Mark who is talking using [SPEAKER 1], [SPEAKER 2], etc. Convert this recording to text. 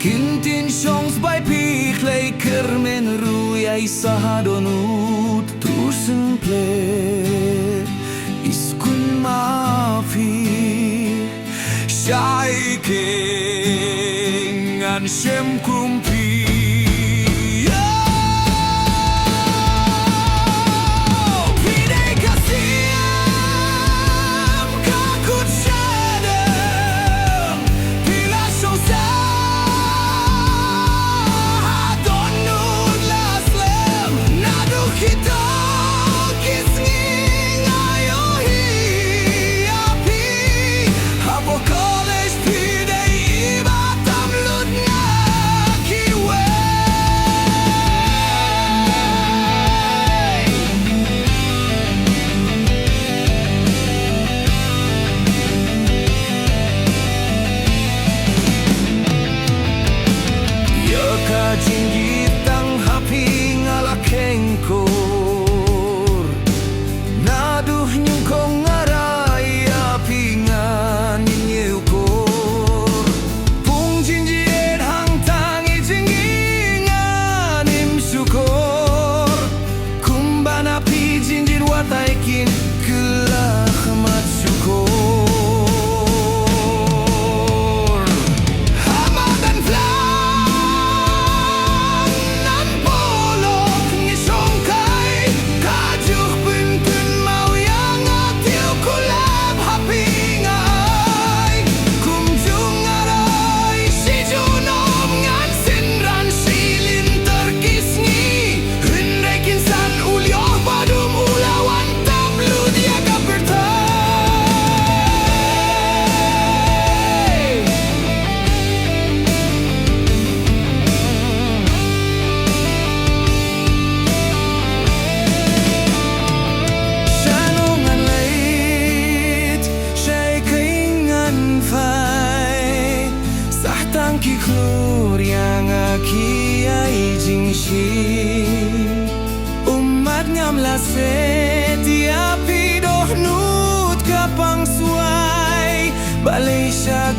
[SPEAKER 1] Kintin chans bij piklei kermen ruyai sahadonut tusen ple iskun mafi shaking an shem kumpi Jinggitang haping ala kengkor naduh nyung kong aray apingan ninyukor pung jinjien hang tangi jinggingan im syukur kumban api jinjin wataikin kelah mat syukur ki klur yang kiai jingshi umat ngamla setiap hidup nut kapang suai Malaysia